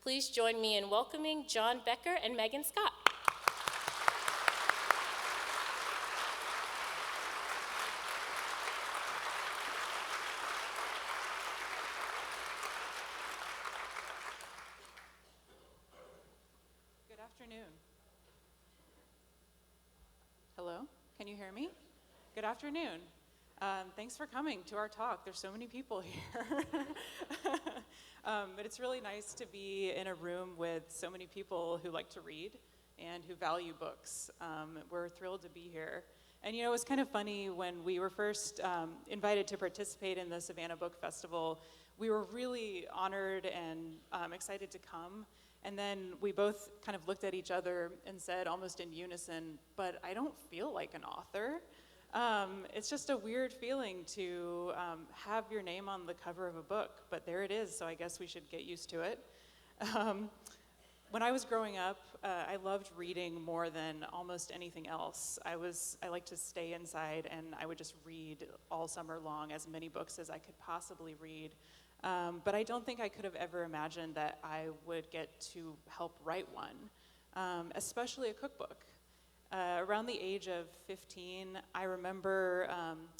Please join me in welcoming John Becker and Megan Scott. Good afternoon. Hello, can you hear me? Good afternoon. Thanks for coming to our talk. There's so many people here. But it's really nice to be in a room with so many people who like to read and who value books. We're thrilled to be here. And you know, it was kind of funny when we were first invited to participate in the Savannah Book Festival. We were really honored and excited to come. And then we both kind of looked at each other and said almost in unison, but I don't feel like an author. It's just a weird feeling to have your name on the cover of a book, but there it is, so I guess we should get used to it. When I was growing up, I loved reading more than almost anything else. I liked to stay inside, and I would just read all summer long, as many books as I could possibly read. But I don't think I could have ever imagined that I would get to help write one, especially a cookbook. Around the age of 15, I remember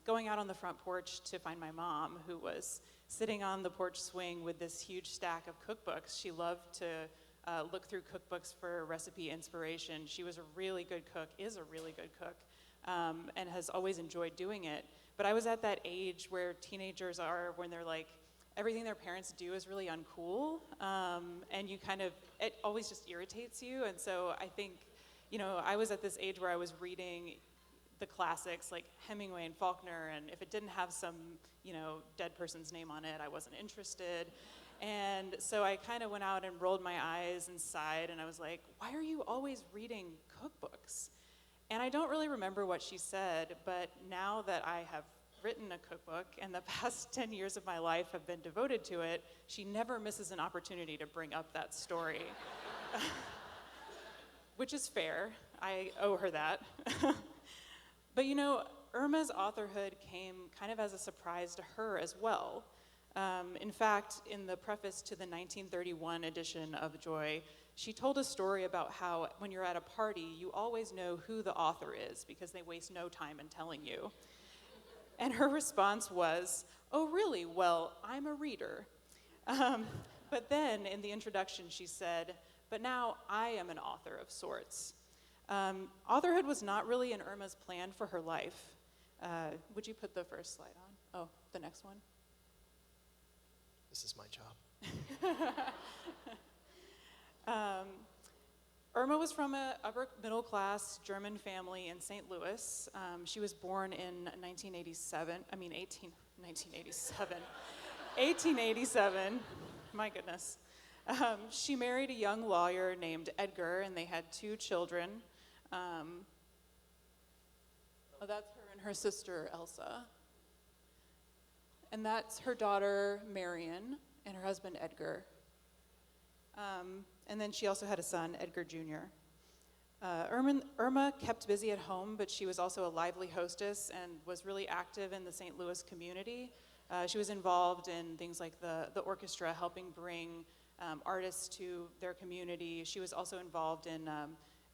going out on the front porch to find my mom, who was sitting on the porch swing with this huge stack of cookbooks. She loved to look through cookbooks for recipe inspiration. She was a really good cook, is a really good cook, and has always enjoyed doing it. But I was at that age where teenagers are when they're like, everything their parents do is really uncool, and it always just irritates you. And so I think, you know, I was at this age where I was reading the classics like Hemingway and Faulkner, and if it didn't have some, you know, dead person's name on it, I wasn't interested. And so I kind of went out and rolled my eyes and sighed, and I was like, why are you always reading cookbooks? And I don't really remember what she said, but now that I have written a cookbook and the past 10 years of my life have been devoted to it, she never misses an opportunity to bring up that story. Which is fair. I owe her that. But you know, Irma's authorhood came kind of as a surprise to her as well. In fact, in the preface to the 1931 edition of Joy, she told a story about how when you're at a party, you always know who the author is because they waste no time in telling you. And her response was, oh really, well, I'm a reader. But then in the introduction she said, but now I am an author of sorts. Authorhood was not really in Irma's plan for her life. Would you put the first slide on? Oh, the next one. This is my job. Irma was from an upper middle class German family in St. Louis. She was born in 1887. My goodness. She married a young lawyer named Edgar, and they had 2 children. That's her and her sister, Elsa. And that's her daughter, Marion, and her husband, Edgar. And then she also had a son, Edgar Jr. Irma kept busy at home, but she was also a lively hostess and was really active in the St. Louis community. She was involved in things like the orchestra, helping bring artists to their community. She was also involved in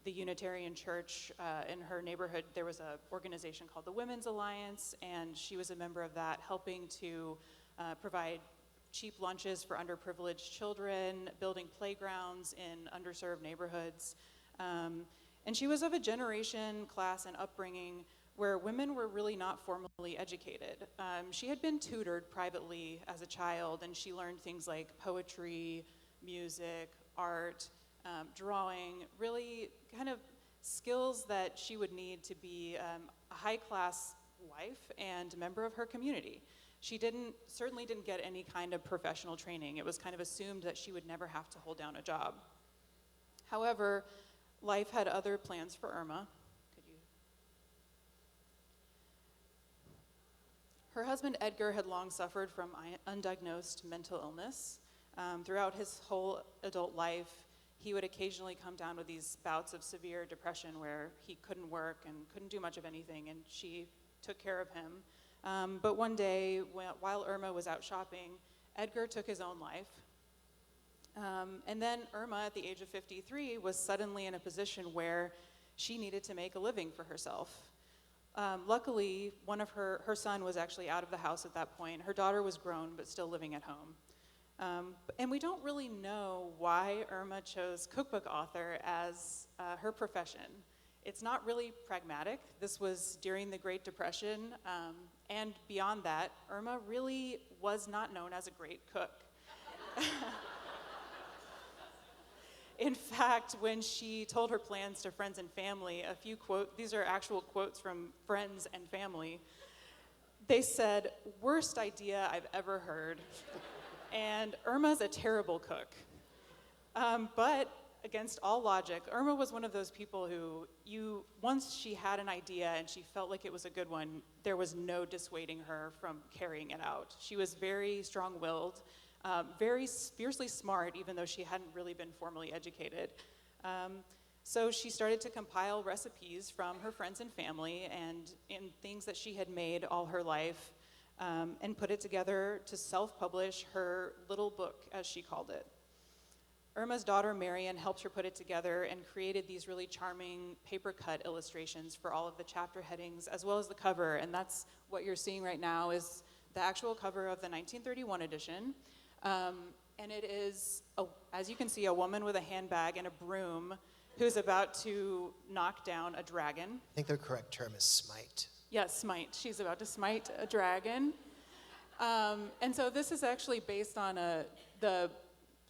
the Unitarian Church in her neighborhood. There was an organization called the Women's Alliance, and she was a member of that, helping to provide cheap lunches for underprivileged children, building playgrounds in underserved neighborhoods. And she was of a generation, class, and upbringing where women were really not formally educated. She had been tutored privately as a child, and she learned things like poetry, music, art, drawing, really kind of skills that she would need to be a high-class wife and member of her community. She certainly didn't get any kind of professional training. It was kind of assumed that she would never have to hold down a job. However, life had other plans for Irma. Her husband Edgar had long suffered from undiagnosed mental illness. Throughout his whole adult life, he would occasionally come down with these bouts of severe depression where he couldn't work and couldn't do much of anything, and she took care of him. But one day, while Irma was out shopping, Edgar took his own life. And then Irma, at the age of 53, was suddenly in a position where she needed to make a living for herself. Luckily, one of her son was actually out of the house at that point. Her daughter was grown, but still living at home. And we don't really know why Irma chose cookbook author as her profession. It's not really pragmatic. This was during the Great Depression, and beyond that, Irma really was not known as a great cook. In fact, when she told her plans to friends and family, these are actual quotes from friends and family, they said, "Worst idea I've ever heard." And Irma's a terrible cook. But against all logic, Irma was one of those people who once she had an idea and she felt like it was a good one, there was no dissuading her from carrying it out. She was very strong-willed, very fiercely smart, even though she hadn't really been formally educated. So she started to compile recipes from her friends and family and in things that she had made all her life, and put it together to self-publish her little book, as she called it. Irma's daughter, Marion, helped her put it together and created these really charming paper-cut illustrations for all of the chapter headings, as well as the cover, and that's what you're seeing right now is the actual cover of the 1931 edition. And it is, as you can see, a woman with a handbag and a broom who's about to knock down a dragon. I think the correct term is smite. Yes, smite. She's about to smite a dragon. And so this is actually based on the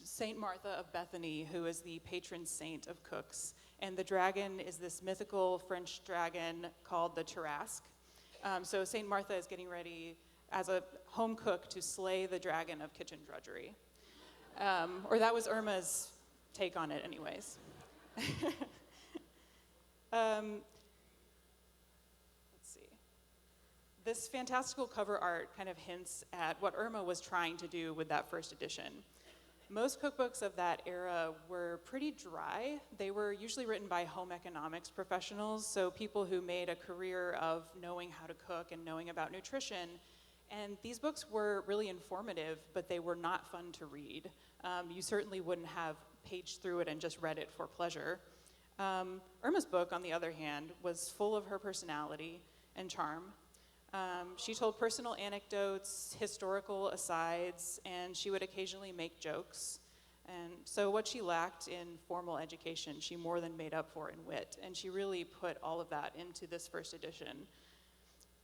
Saint Martha of Bethany, who is the patron saint of cooks. And the dragon is this mythical French dragon called the Tarasque. So Saint Martha is getting ready as a home cook to slay the dragon of kitchen drudgery. Or that was Irma's take on it anyways. Let's see. This fantastical cover art kind of hints at what Irma was trying to do with that first edition. Most cookbooks of that era were pretty dry. They were usually written by home economics professionals, so people who made a career of knowing how to cook and knowing about nutrition. And these books were really informative, but they were not fun to read. You certainly wouldn't have paged through it and just read it for pleasure. Irma's book, on the other hand, was full of her personality and charm. She told personal anecdotes, historical asides, and she would occasionally make jokes. And so what she lacked in formal education, she more than made up for in wit, and she really put all of that into this first edition.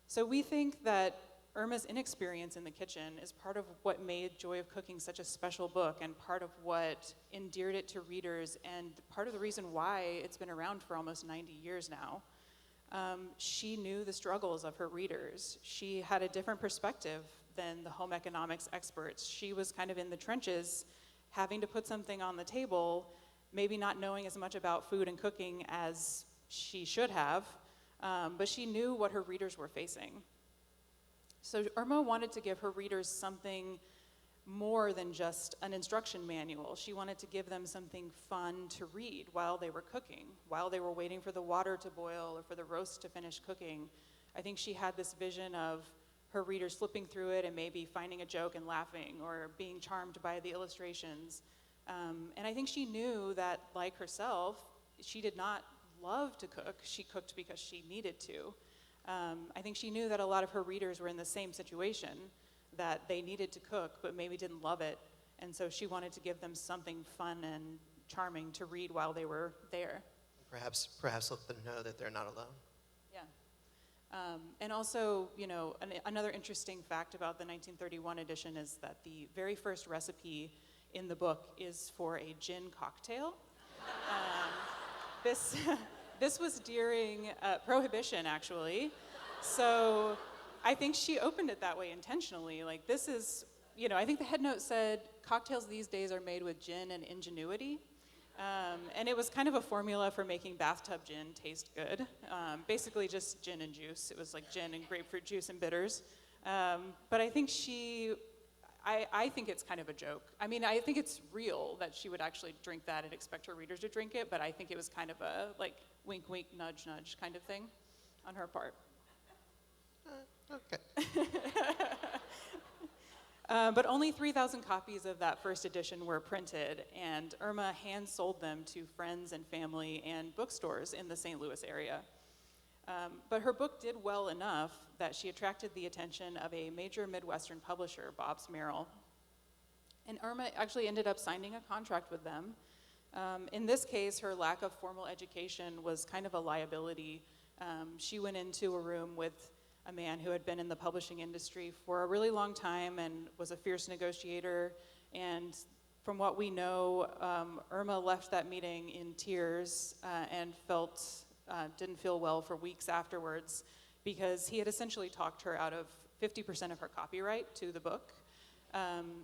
So we think that Irma's inexperience in the kitchen is part of what made Joy of Cooking such a special book and part of what endeared it to readers and part of the reason why it's been around for almost 90 years now. She knew the struggles of her readers. She had a different perspective than the home economics experts. She was kind of in the trenches, having to put something on the table, maybe not knowing as much about food and cooking as she should have, but she knew what her readers were facing. So Irma wanted to give her readers something more than just an instruction manual. She wanted to give them something fun to read while they were cooking, while they were waiting for the water to boil or for the roast to finish cooking. I think she had this vision of her readers flipping through it and maybe finding a joke and laughing or being charmed by the illustrations. And I think she knew that, like herself, she did not love to cook. She cooked because she needed to. I think she knew that a lot of her readers were in the same situation, that they needed to cook but maybe didn't love it, and so she wanted to give them something fun and charming to read while they were there. Perhaps let them know that they're not alone. Yeah. And also, you know, another interesting fact about the 1931 edition is that the very first recipe in the book is for a gin cocktail. This was during Prohibition, actually. So I think she opened it that way intentionally. Like, this is, you know, I think the head note said, cocktails these days are made with gin and ingenuity. And it was kind of a formula for making bathtub gin taste good. Basically just gin and juice. It was like gin and grapefruit juice and bitters. But I think I think it's kind of a joke. I mean, I think it's real that she would actually drink that and expect her readers to drink it, but I think it was kind of a, like, wink, wink, nudge, nudge kind of thing on her part. Okay. But only 3,000 copies of that first edition were printed, and Irma hand-sold them to friends and family and bookstores in the St. Louis area. But her book did well enough that she attracted the attention of a major Midwestern publisher, Bobbs Merrill. And Irma actually ended up signing a contract with them. In this case, her lack of formal education was kind of a liability. She went into a room with a man who had been in the publishing industry for a really long time and was a fierce negotiator. And from what we know, Irma left that meeting in tears and didn't feel well for weeks afterwards because he had essentially talked her out of 50% of her copyright to the book.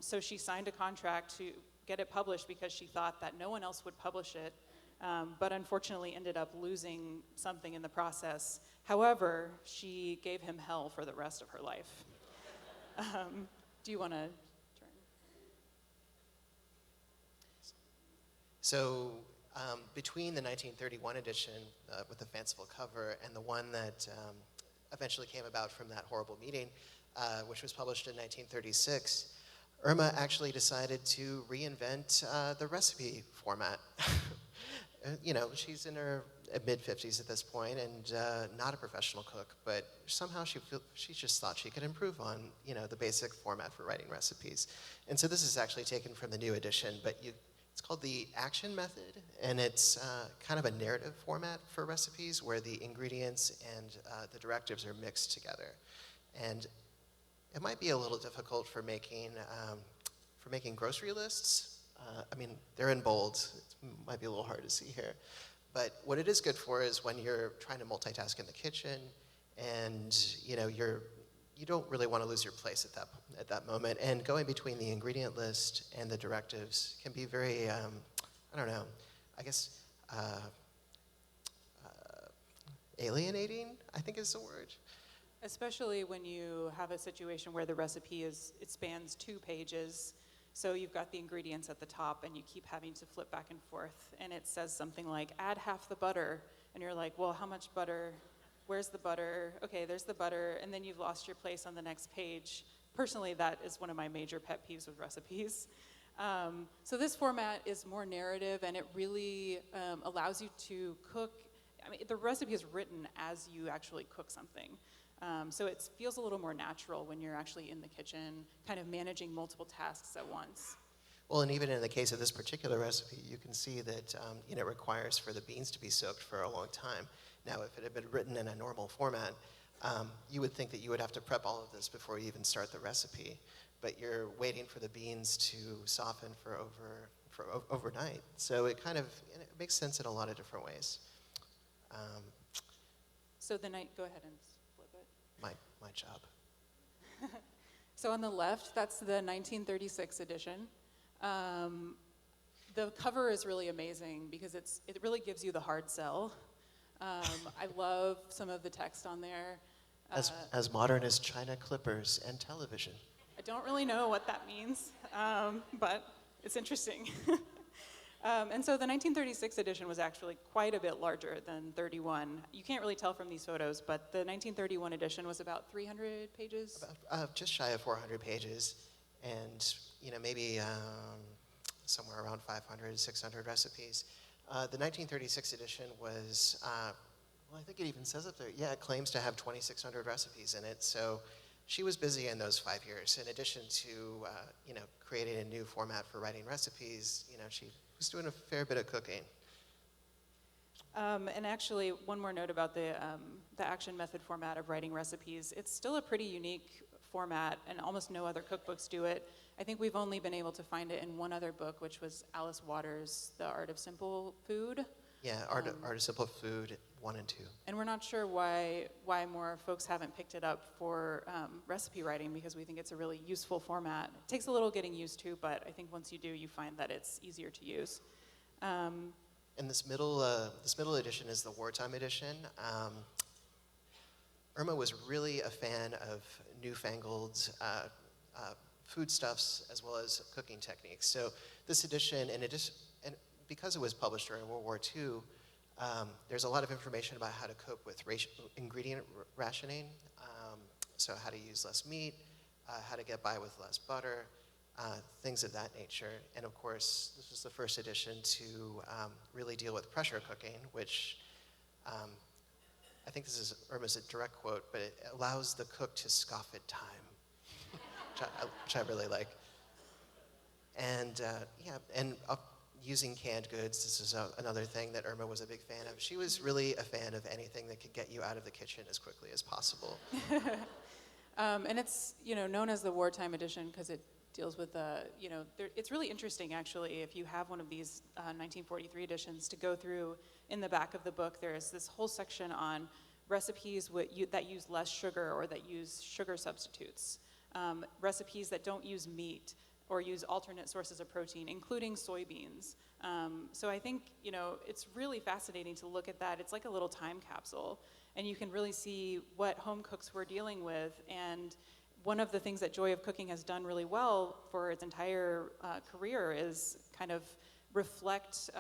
So she signed a contract to get it published because she thought that no one else would publish it, but unfortunately ended up losing something in the process. However, she gave him hell for the rest of her life. Do you want to turn? So between the 1931 edition with the fanciful cover and the one that eventually came about from that horrible meeting, which was published in 1936, Irma actually decided to reinvent the recipe format. She's in her mid-50s at this point and not a professional cook, but somehow she just thought she could improve on, the basic format for writing recipes. And so this is actually taken from the new edition, but it's called the action method, and it's kind of a narrative format for recipes where the ingredients and the directives are mixed together. And it might be a little difficult for making grocery lists. They're in bold. It might be a little hard to see here. But what it is good for is when you're trying to multitask in the kitchen and, you don't really want to lose your place at that moment. And going between the ingredient list and the directives can be very, alienating, I think is the word. Especially when you have a situation where the recipe it spans 2 pages. So you've got the ingredients at the top and you keep having to flip back and forth. And it says something like, add half the butter. And you're like, well, how much butter? Where's the butter? Okay, there's the butter. And then you've lost your place on the next page. Personally, that is one of my major pet peeves with recipes. So this format is more narrative, and it really allows you to cook. The recipe is written as you actually cook something. So it feels a little more natural when you're actually in the kitchen, kind of managing multiple tasks at once. Well, and even in the case of this particular recipe, you can see that it requires for the beans to be soaked for a long time. Now, if it had been written in a normal format, you would think that you would have to prep all of this before you even start the recipe. But you're waiting for the beans to soften for overnight. So it makes sense in a lot of different ways. So go ahead and flip it. My job. So on the left, that's the 1936 edition. The cover is really amazing because it really gives you the hard sell. I love some of the text on there. As modern as China clippers and television. I don't really know what that means, but it's interesting. And so the 1936 edition was actually quite a bit larger than 31. You can't really tell from these photos, but the 1931 edition was about 300 pages. About just shy of 400 pages, and maybe somewhere around 500, 600 recipes. The 1936 edition was, I think it even says up there, it claims to have 2,600 recipes in it. So she was busy in those 5 years. In addition to, creating a new format for writing recipes, she was doing a fair bit of cooking. And actually, one more note about the action method format of writing recipes. It's still a pretty unique format, and almost no other cookbooks do it. I think we've only been able to find it in one other book, which was Alice Waters' The Art of Simple Food. Yeah, Art of Simple Food 1 and 2. And we're not sure why more folks haven't picked it up for recipe writing, because we think it's a really useful format. It takes a little getting used to, but I think once you do, you find that it's easier to use. And this middle edition is the wartime edition. Irma was really a fan of newfangled foodstuffs as well as cooking techniques. So this edition, and because it was published during World War II, there's a lot of information about how to cope with ingredient rationing. So how to use less meat, how to get by with less butter, things of that nature. And of course, this was the first edition to really deal with pressure cooking, which I think this is Irma's direct quote, but it allows the cook to scoff at time, which I really like. And using canned goods, this is another thing that Irma was a big fan of. She was really a fan of anything that could get you out of the kitchen as quickly as possible. And it's known as the wartime edition because it deals with it's really interesting actually if you have one of these 1943 editions to go through. In the back of the book there's this whole section on recipes that use less sugar or that use sugar substitutes, recipes that don't use meat or use alternate sources of protein, including soybeans. So I think it's really fascinating to look at that. It's like a little time capsule, and you can really see what home cooks were dealing with. And one of the things that Joy of Cooking has done really well for its entire career is kind of reflect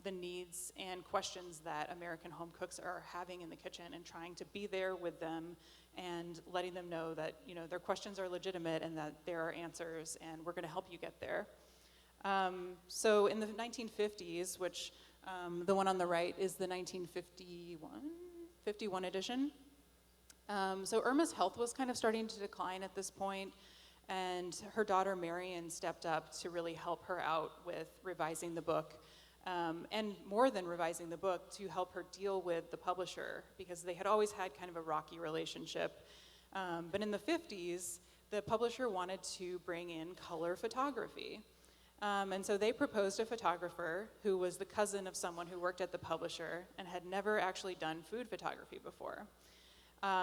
the needs and questions that American home cooks are having in the kitchen, and trying to be there with them and letting them know that their questions are legitimate and that there are answers, and we're going to help you get there. So in the 1950s, which the one on the right is the 1951 edition. So Irma's health was kind of starting to decline at this point, and her daughter Marion stepped up to really help her out with revising the book, and more than revising the book, to help her deal with the publisher, because they had always had kind of a rocky relationship. But in the 50s, the publisher wanted to bring in color photography. And so they proposed a photographer who was the cousin of someone who worked at the publisher and had never actually done food photography before.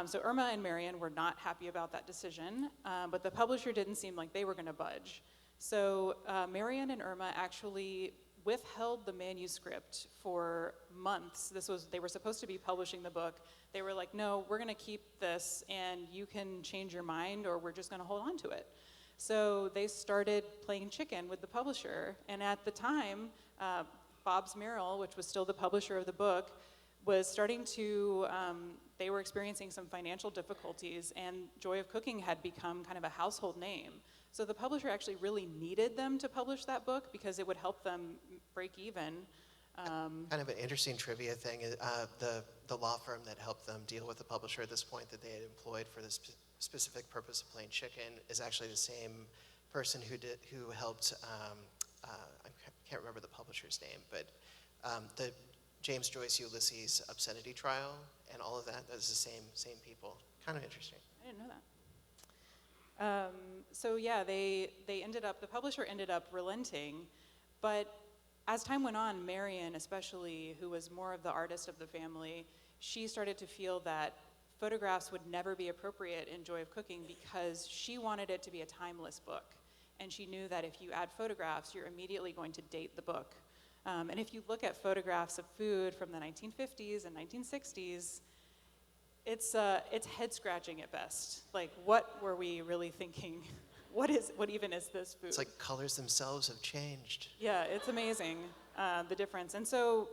So Irma and Marion were not happy about that decision, but the publisher didn't seem like they were going to budge. So Marion and Irma actually withheld the manuscript for months. They were supposed to be publishing the book. They were like, no, we're going to keep this, and you can change your mind, or we're just going to hold on to it. So they started playing chicken with the publisher, and at the time, Bob's Merrill, which was still the publisher of the book, was starting to, they were experiencing some financial difficulties, and Joy of Cooking had become kind of a household name. So the publisher actually really needed them to publish that book because it would help them break even. Kind of an interesting trivia thing, the law firm that helped them deal with the publisher at this point that they had employed for this specific purpose of playing chicken is actually the same person who helped, I can't remember the publisher's name, but the James Joyce Ulysses obscenity trial and all of that is the same people. Kind of interesting. I didn't know that. So yeah, the publisher ended up relenting, but as time went on, Marion especially, who was more of the artist of the family, she started to feel that photographs would never be appropriate in Joy of Cooking because she wanted it to be a timeless book. And she knew that if you add photographs, you're immediately going to date the book. And if you look at photographs of food from the 1950s and 1960s, it's head-scratching at best. Like, what were we really thinking? What even is this food? It's like colors themselves have changed. Yeah, it's amazing, the difference. And so,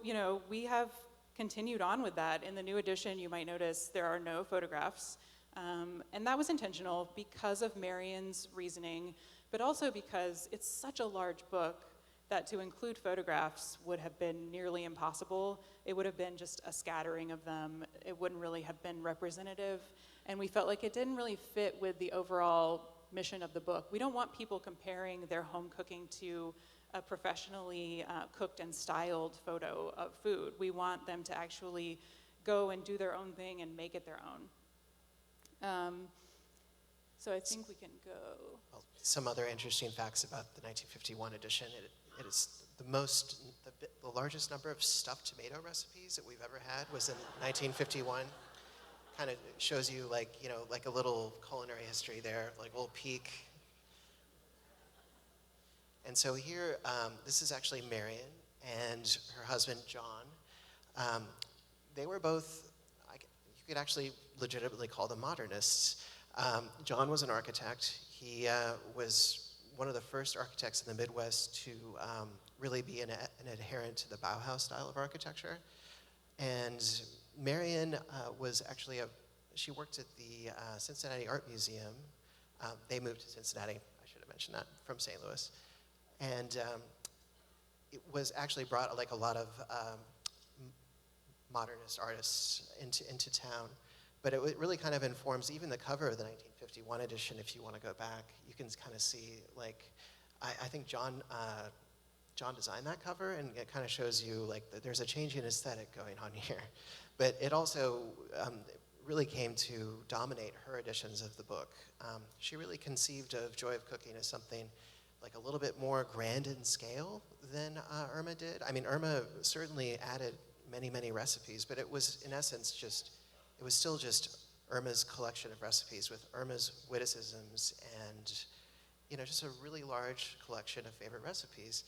we have continued on with that. In the new edition, you might notice there are no photographs. And that was intentional because of Marion's reasoning, but also because it's such a large book that to include photographs would have been nearly impossible. It would have been just a scattering of them. It wouldn't really have been representative. And we felt like it didn't really fit with the overall mission of the book. We don't want people comparing their home cooking to a professionally cooked and styled photo of food. We want them to actually go and do their own thing and make it their own. So I think we can go. Well, some other interesting facts about the 1951 edition. It is the largest number of stuffed tomato recipes that we've ever had was in 1951. Kind of shows you like a little culinary history there, like a little peek. And so here, this is actually Marion and her husband, John. They were both, you could actually legitimately call them modernists. John was an architect. He was one of the first architects in the Midwest to really be an adherent to the Bauhaus style of architecture. And Marion was actually she worked at the Cincinnati Art Museum They moved to Cincinnati, I should have mentioned that, from St. Louis. And it was actually brought like a lot of modernist artists into town. But it really kind of informs even the cover of the 1951 edition. If you want to go back, you can kind of see, like, I think John designed that cover, and it kind of shows you like there's a change in aesthetic going on here. But it also really came to dominate her editions of the book. She really conceived of Joy of Cooking as something like a little bit more grand in scale than Irma did. I mean, Irma certainly added many, many recipes, but it was in essence it was still just Irma's collection of recipes with Irma's witticisms and, just a really large collection of favorite recipes.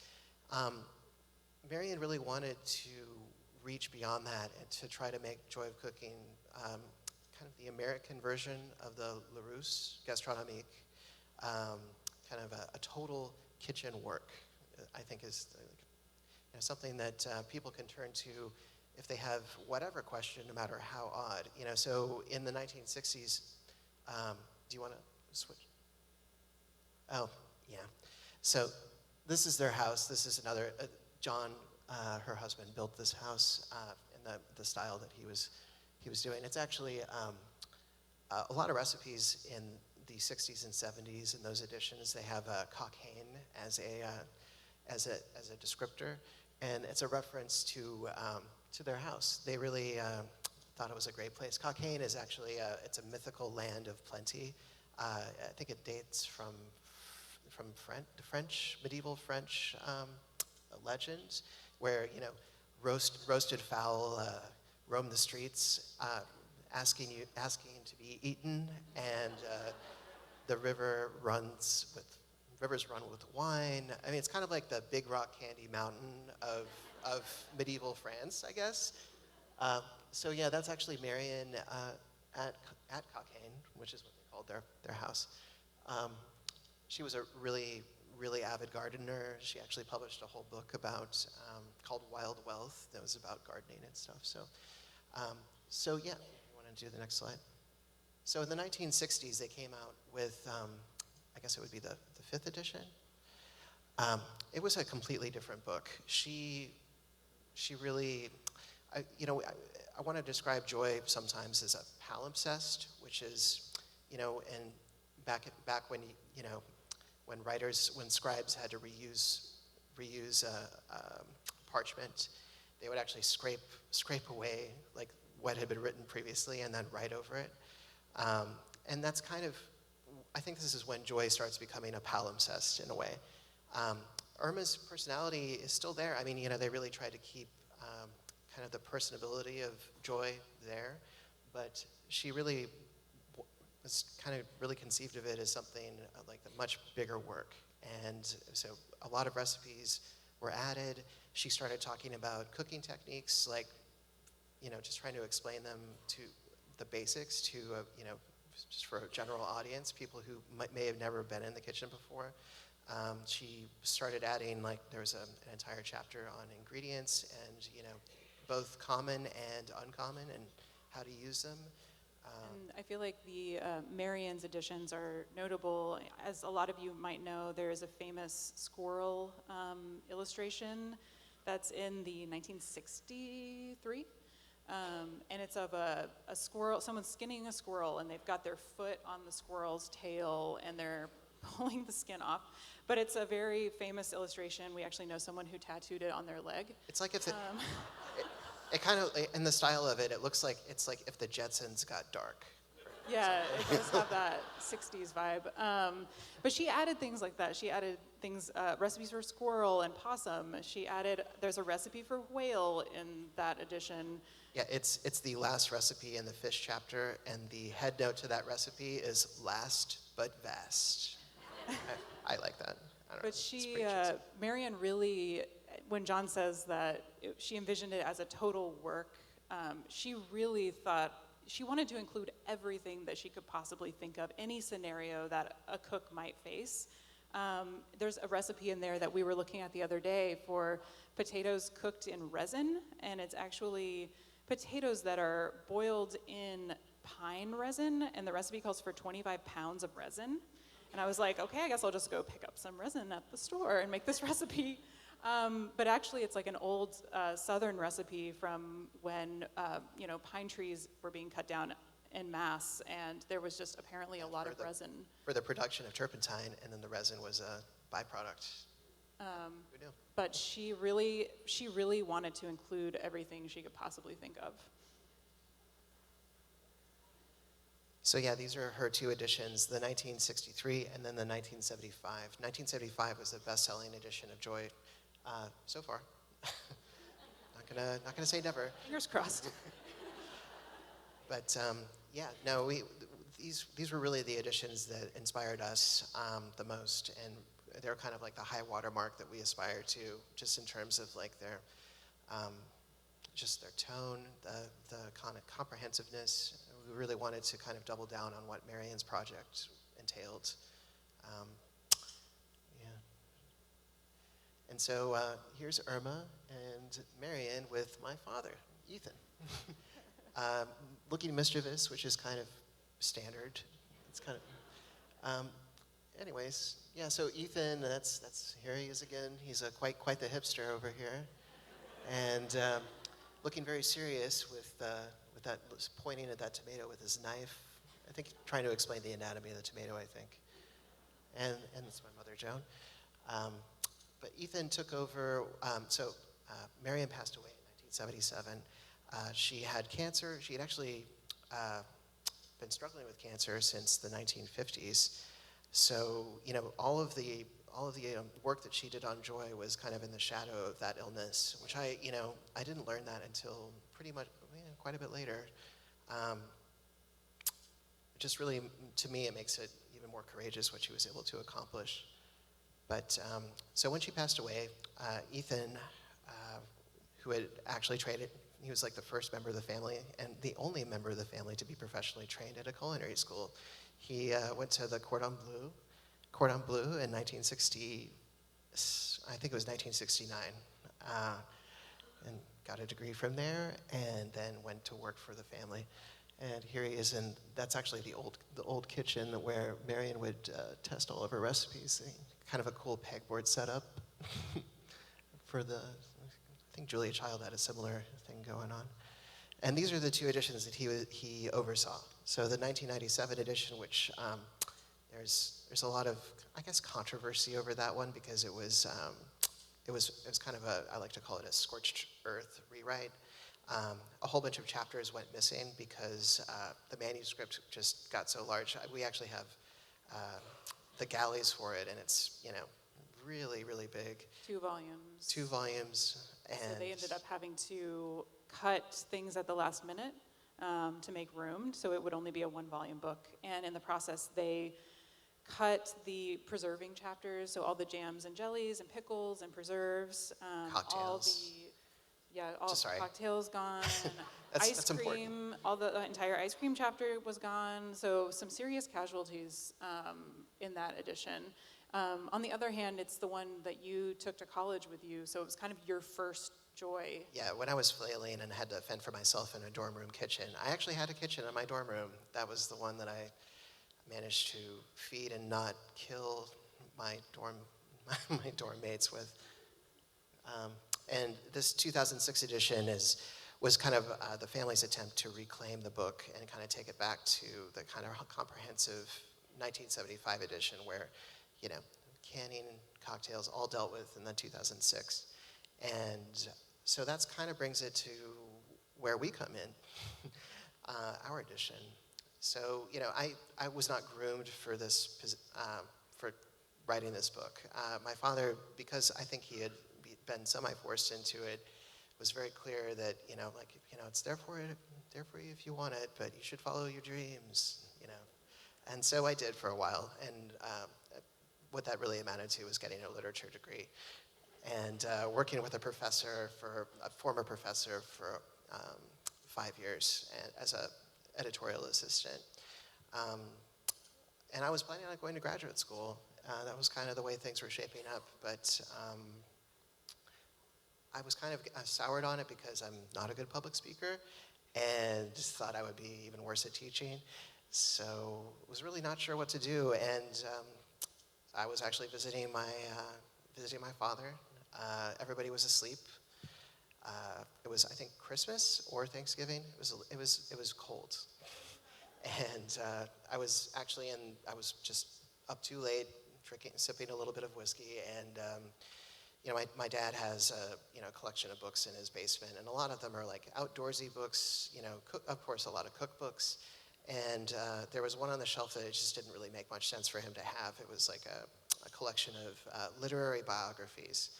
Marion really wanted to reach beyond that and to try to make Joy of Cooking kind of the American version of the Larousse Gastronomique, kind of a total kitchen work, I think is something that people can turn to if they have whatever question, no matter how odd. So in the 1960s, do you want to switch? Oh, yeah. So this is their house. This is another, John, her husband, built this house in the style that he was doing. It's actually a lot of recipes in the 60s and 70s in those editions. They have cockane as a descriptor, and it's a reference to their house. They really thought it was a great place. Cockane is actually it's a mythical land of plenty. I think it dates from medieval French legends, where roasted fowl roam the streets, asking to be eaten, and the rivers run with wine. I mean, it's kind of like the Big Rock Candy Mountain of medieval France, I guess. So yeah, that's actually Marion at Cockane, which is what they called their house. She was a really, really avid gardener. She actually published a whole book called Wild Wealth that was about gardening and stuff. So yeah, you want to do the next slide? So in the 1960s, they came out with, I guess it would be the fifth edition. It was a completely different book. She really, I want to describe Joy sometimes as a palimpsest, which is, and back when when scribes had to reuse parchment, they would actually scrape away like what had been written previously and then write over it. And that's kind of, I think this is when Joy starts becoming a palimpsest in a way. Irma's personality is still there. I mean, they really tried to keep kind of the personability of Joy there, but she really was kind of really conceived of it as something like a much bigger work. And so a lot of recipes were added. She started talking about cooking techniques, like, just trying to explain them to the basics to, just for a general audience, people who may have never been in the kitchen before. She started adding, like, there was an entire chapter on ingredients and, both common and uncommon and how to use them. And I feel like the Marion's editions are notable. As a lot of you might know, there is a famous squirrel illustration that's in the 1963. And it's of a squirrel, someone's skinning a squirrel, and they've got their foot on the squirrel's tail, and they're pulling the skin off. But it's a very famous illustration. We actually know someone who tattooed it on their leg. It's like if it kind of, in the style of it, it's like if the Jetsons got dark. Yeah, it does have that 60s vibe. But she added things like that. She added things, recipes for squirrel and possum. There's a recipe for whale in that edition. Yeah, it's the last recipe in the fish chapter, and the head note to that recipe is last but vast. I like that. I don't know. Marion really, when John says that she envisioned it as a total work, she really thought, she wanted to include everything that she could possibly think of, any scenario that a cook might face. There's a recipe in there that we were looking at the other day for potatoes cooked in resin, and it's actually potatoes that are boiled in pine resin, and the recipe calls for 25 pounds of resin. And I was like, okay, I guess I'll just go pick up some resin at the store and make this recipe. But actually, it's like an old Southern recipe from when pine trees were being cut down en masse, and there was just apparently a lot of resin. For the production of turpentine, and then the resin was a byproduct. Who knew? But she really wanted to include everything she could possibly think of. So yeah, these are her two editions, the 1963 and then the 1975. 1975 was the best-selling edition of Joy so far. Not gonna say never. Fingers crossed. But these were really the editions that inspired us the most, and they're kind of like the high watermark that we aspire to, just in terms of like their just their tone, the kind of comprehensiveness. We really wanted to kind of double down on what Marion's project entailed. And so here's Irma and Marion with my father, Ethan. Looking mischievous, which is kind of standard. It's kind of, anyways, yeah. So Ethan, that's here he is again. He's quite the hipster over here, and looking very serious with that, pointing at that tomato with his knife. I think trying to explain the anatomy of the tomato. I think, and it's my mother Joan. But Ethan took over. Marion passed away in 1977. She had cancer. She had actually been struggling with cancer since the 1950s. So, all of the work that she did on Joy was kind of in the shadow of that illness, which I didn't learn that until pretty much quite a bit later. Just really, to me, it makes it even more courageous what she was able to accomplish. But so when she passed away, Ethan, who had actually traded. He was like the first member of the family and the only member of the family to be professionally trained at a culinary school. He went to the Cordon Bleu in 1960, I think it was 1969, and got a degree from there, and then went to work for the family. And here he is, and that's actually the old kitchen where Marion would test all of her recipes. Kind of a cool pegboard setup for the. I think Julia Child had a similar thing going on. And these are the two editions that he oversaw. So the 1997 edition, which there's a lot of, I guess, controversy over that one because it was kind of I like to call it a scorched earth rewrite. A whole bunch of chapters went missing because the manuscript just got so large. We actually have the galleys for it, and it's really, really big. 2 volumes. 2 volumes. And so they ended up having to cut things at the last minute to make room, so it would only be a 1-volume book. And in the process, they cut the preserving chapters, so all the jams and jellies and pickles and preserves. Cocktails. Cocktails gone. That's cream, important. all the entire ice cream chapter was gone. So some serious casualties in that edition. On the other hand, it's the one that you took to college with you, so it was kind of your first Joy. Yeah, when I was flailing and had to fend for myself in a dorm room kitchen, I actually had a kitchen in my dorm room. That was the one that I managed to feed and not kill my dorm mates with. And this 2006 edition was kind of the family's attempt to reclaim the book and kind of take it back to the kind of comprehensive 1975 edition where canning and cocktails all dealt with in the 2006. And so that's kind of brings it to where we come in, our edition. So, I was not groomed for this, for writing this book. My father, because I think he had been semi-forced into it, was very clear that, it's there for you if you want it, but you should follow your dreams, And so I did for a while, and what that really amounted to was getting a literature degree and working with a former professor for 5 years as an editorial assistant. And I was planning on going to graduate school. That was kind of the way things were shaping up, but I was kind of soured on it because I'm not a good public speaker and just thought I would be even worse at teaching. So I was really not sure what to do, and I was actually visiting my father. Everybody was asleep. It was, I think, Christmas or Thanksgiving. It was cold, and I was just up too late, sipping a little bit of whiskey, and my dad has a collection of books in his basement, and a lot of them are like outdoorsy books. Of course, a lot of cookbooks, and there was one on the shelf that it just didn't really make much sense for him to have. It was like a collection of literary biographies.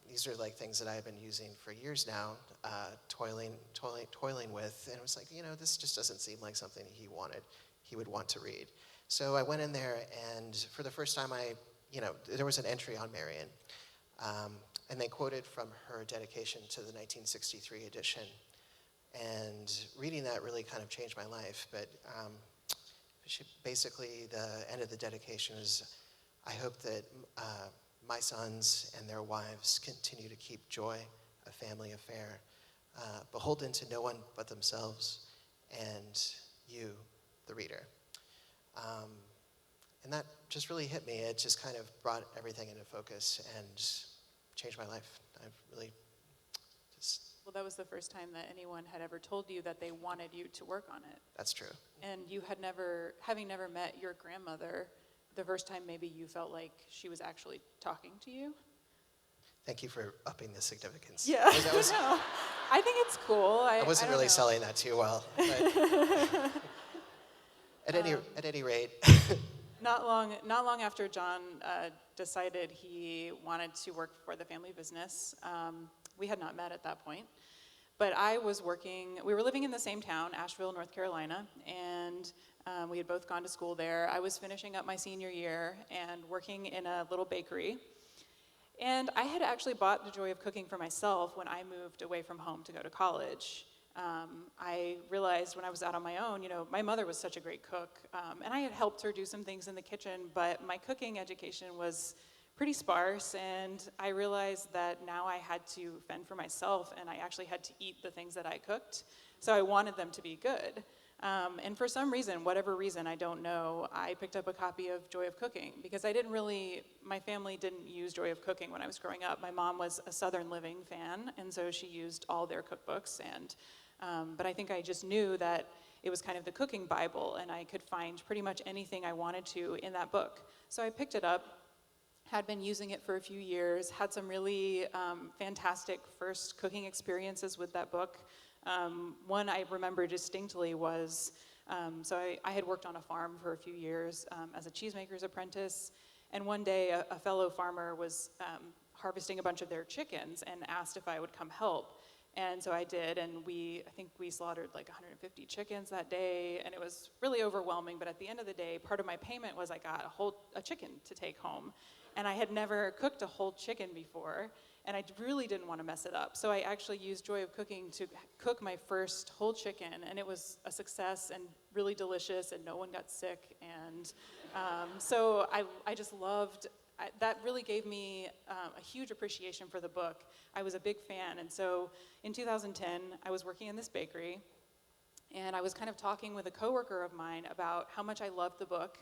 These are like things that I've been using for years now, toiling with, and it was like, this just doesn't seem like something he would want to read. So I went in there, and for the first time, there was an entry on Marion, and they quoted from her dedication to the 1963 edition, and reading that really kind of changed my life. But basically, the end of the dedication is, I hope that my sons and their wives continue to keep joy a family affair, beholden to no one but themselves and you, the reader. And that just really hit me. It just kind of brought everything into focus and changed my life. I've really just... Well, that was the first time that anyone had ever told you that they wanted you to work on it. That's true. And you had having never met your grandmother, the first time maybe you felt like she was actually talking to you? Thank you for upping the significance. Yeah, no, I think it's cool. I wasn't really selling that too well. But at any rate. Not long after John decided he wanted to work for the family business, we had not met at that point, but we were living in the same town, Asheville, North Carolina, and we had both gone to school there. I was finishing up my senior year and working in a little bakery. And I had actually bought the joy of cooking for myself when I moved away from home to go to college. I realized when I was out on my own, my mother was such a great cook, and I had helped her do some things in the kitchen, but my cooking education was pretty sparse, and I realized that now I had to fend for myself, and I actually had to eat the things that I cooked, so I wanted them to be good. And for some reason, whatever reason, I don't know, I picked up a copy of Joy of Cooking because my family didn't use Joy of Cooking when I was growing up. My mom was a Southern Living fan, and so she used all their cookbooks. But I think I just knew that it was kind of the cooking Bible, and I could find pretty much anything I wanted to in that book. So I picked it up, had been using it for a few years, had some really fantastic first cooking experiences with that book. One I remember distinctly was, I had worked on a farm for a few years as a cheesemaker's apprentice, and one day a fellow farmer was harvesting a bunch of their chickens and asked if I would come help. And so I did, and I think we slaughtered like 150 chickens that day, and it was really overwhelming, but at the end of the day, part of my payment was I got a chicken to take home. And I had never cooked a whole chicken before, and I really didn't want to mess it up. So I actually used Joy of Cooking to cook my first whole chicken, and it was a success and really delicious, and no one got sick. And so I just loved, that really gave me a huge appreciation for the book. I was a big fan, and so in 2010, I was working in this bakery, and I was kind of talking with a coworker of mine about how much I loved the book.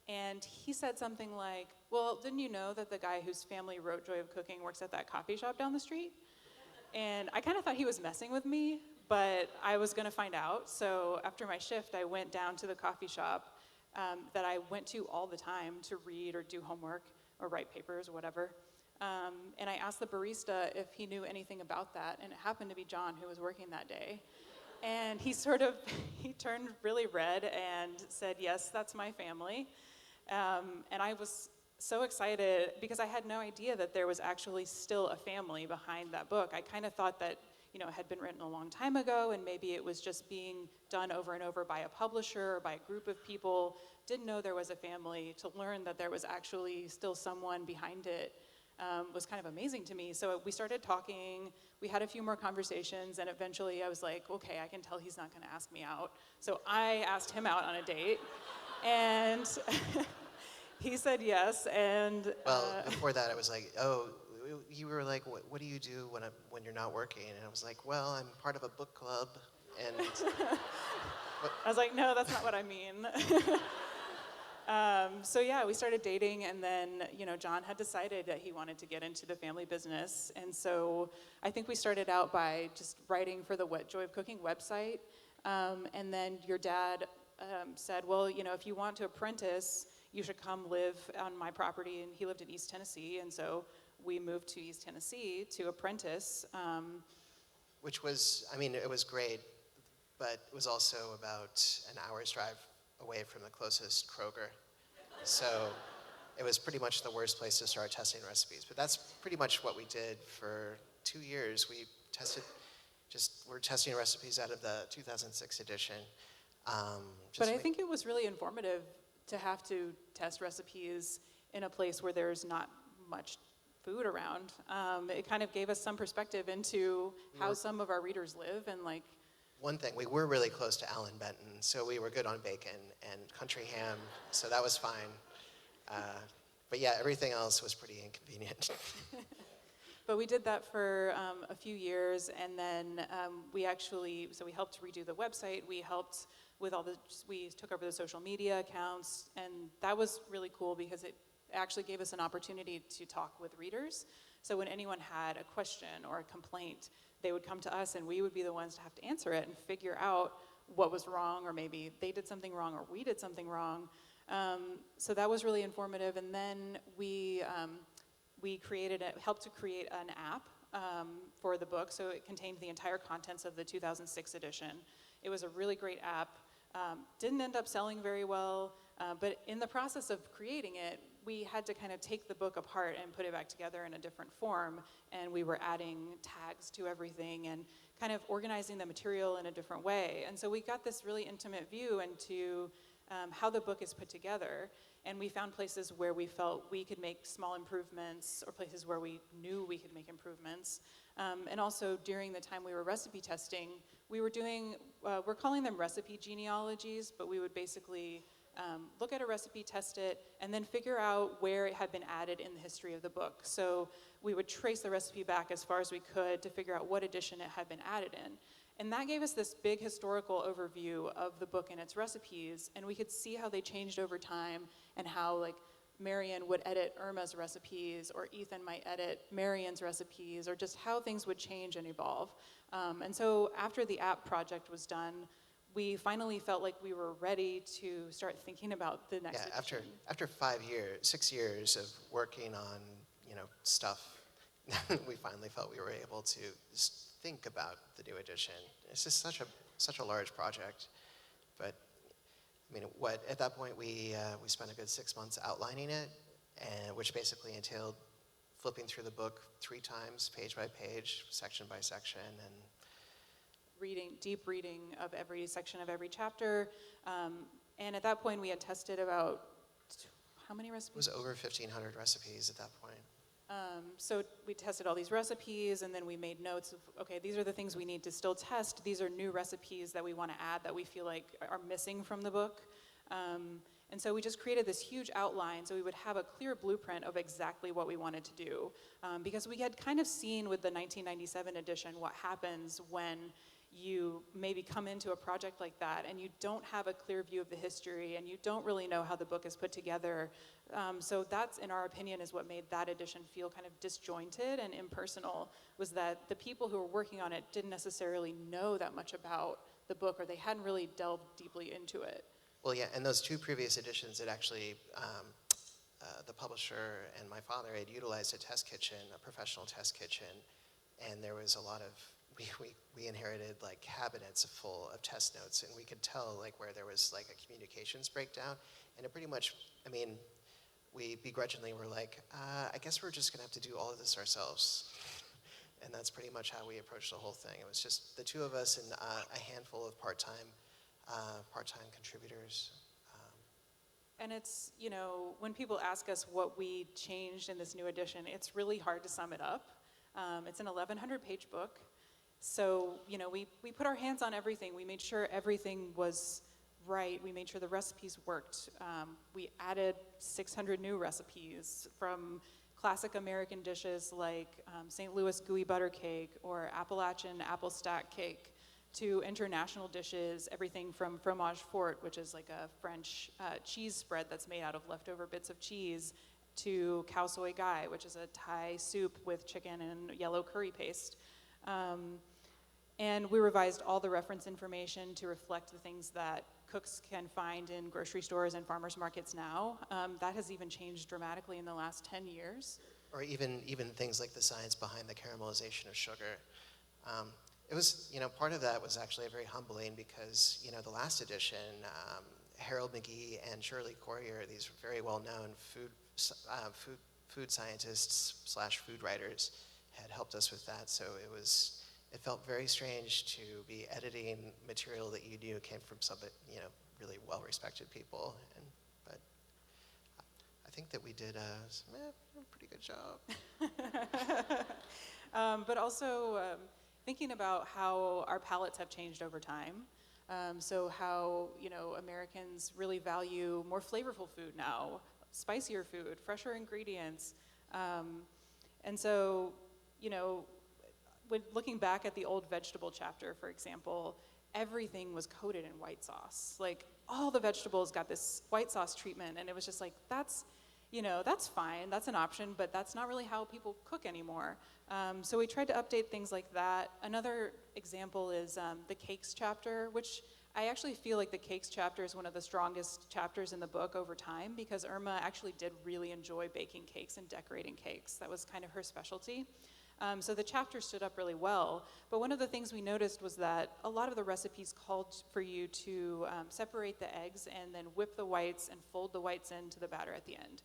And he said something like, well, didn't you know that the guy whose family wrote Joy of Cooking works at that coffee shop down the street? And I kind of thought he was messing with me, but I was going to find out. So after my shift, I went down to the coffee shop that I went to all the time to read or do homework or write papers or whatever. And I asked the barista if he knew anything about that, and it happened to be John who was working that day. And he turned really red and said, yes, that's my family. And I was so excited because I had no idea that there was actually still a family behind that book. I kind of thought that, it had been written a long time ago, and maybe it was just being done over and over by a publisher or by a group of people. Didn't know there was a family. To learn that there was actually still someone behind it was kind of amazing to me. So we started talking. We had a few more conversations, and eventually I was like, okay, I can tell he's not going to ask me out. So I asked him out on a date. And he said yes, and... Well, before that, I was like, oh, you were like, what do you do when you're not working? And I was like, well, I'm part of a book club, and... I was like, no, that's not what I mean. So yeah, we started dating, and then John had decided that he wanted to get into the family business, and so I think we started out by just writing for the Joy of Cooking website, and then your dad said, well, if you want to apprentice, you should come live on my property, and he lived in East Tennessee, and so we moved to East Tennessee to apprentice. Which was, I mean, it was great, but it was also about an hour's drive away from the closest Kroger. So it was pretty much the worst place to start testing recipes. But that's pretty much what we did for 2 years. We're testing recipes out of the 2006 edition. But I think it was really informative to have to test recipes in a place where there's not much food around. It kind of gave us some perspective into how some of our readers live, and one thing, we were really close to Allen Benton, so we were good on bacon and country ham, so that was fine. But yeah, everything else was pretty inconvenient. But we did that for a few years, and then we helped redo the website. We helped with we took over the social media accounts, and that was really cool because it actually gave us an opportunity to talk with readers. So when anyone had a question or a complaint, they would come to us, and we would be the ones to have to answer it and figure out what was wrong, or maybe they did something wrong, or we did something wrong. So that was really informative. And then we helped to create an app for the book, so it contained the entire contents of the 2006 edition. It was a really great app. Didn't end up selling very well, but in the process of creating it, we had to kind of take the book apart and put it back together in a different form, and we were adding tags to everything and kind of organizing the material in a different way. And so we got this really intimate view into how the book is put together, and we found places where we felt we could make small improvements, or places where we knew we could make improvements. And also during the time we were recipe testing, we were doing, we're calling them recipe genealogies, but we would basically look at a recipe, test it, and then figure out where it had been added in the history of the book. So we would trace the recipe back as far as we could to figure out what edition it had been added in. And that gave us this big historical overview of the book and its recipes, and we could see how they changed over time, and how Marion would edit Irma's recipes, or Ethan might edit Marion's recipes, or just how things would change and evolve. And so after the app project was done, we finally felt like we were ready to start thinking about the next edition. After 6 years of working on stuff, we finally felt we were able to just think about the new edition. It's just such a large project, but I mean, at that point we spent a good 6 months outlining it, and which basically entailed flipping through the book 3 times, page by page, section by section, and deep reading of every section of every chapter. And at that point, we had tested about, how many recipes? It was over 1,500 recipes at that point. So we tested all these recipes, and then we made notes of, okay, these are the things we need to still test. These are new recipes that we want to add that we feel like are missing from the book. And so we just created this huge outline so we would have a clear blueprint of exactly what we wanted to do. Because we had kind of seen with the 1997 edition what happens when you maybe come into a project like that and you don't have a clear view of the history and you don't really know how the book is put together. So that's, in our opinion, is what made that edition feel kind of disjointed and impersonal, was that the people who were working on it didn't necessarily know that much about the book, or they hadn't really delved deeply into it. Well, yeah, and those 2 previous editions, it actually, the publisher and my father had utilized a test kitchen, a professional test kitchen, and there was a lot of, we inherited cabinets full of test notes, and we could tell where there was a communications breakdown, and it pretty much, I mean, we begrudgingly were I guess we're just gonna have to do all of this ourselves. And that's pretty much how we approached the whole thing. It was just the 2 of us and a handful of part-time contributors. And it's, when people ask us what we changed in this new edition, it's really hard to sum it up. It's an 1,100-page book. So, we put our hands on everything. We made sure everything was right. We made sure the recipes worked. We added 600 new recipes, from classic American dishes like St. Louis gooey butter cake or Appalachian apple stack cake, to international dishes, everything from fromage fort, which is like a French cheese spread that's made out of leftover bits of cheese, to khao soi gai, which is a Thai soup with chicken and yellow curry paste. And we revised all the reference information to reflect the things that cooks can find in grocery stores and farmers markets now. That has even changed dramatically in the last 10 years. Or even things like the science behind the caramelization of sugar. It was, part of that was actually very humbling because, the last edition, Harold McGee and Shirley Corrier, these very well-known food scientists / food writers, had helped us with that. So it felt very strange to be editing material that you knew came from some, really well-respected people. But I think that we did a pretty good job. But also thinking about how our palates have changed over time. So how, Americans really value more flavorful food now, spicier food, fresher ingredients. And so, when looking back at the old vegetable chapter, for example, everything was coated in white sauce. Like, all the vegetables got this white sauce treatment, and it was just like, that's fine, that's an option, but that's not really how people cook anymore. So we tried to update things like that. Another example is the cakes chapter, which I actually feel like the cakes chapter is one of the strongest chapters in the book over time, because Irma actually did really enjoy baking cakes and decorating cakes. That was kind of her specialty. So the chapter stood up really well, but one of the things we noticed was that a lot of the recipes called for you to separate the eggs and then whip the whites and fold the whites into the batter at the end.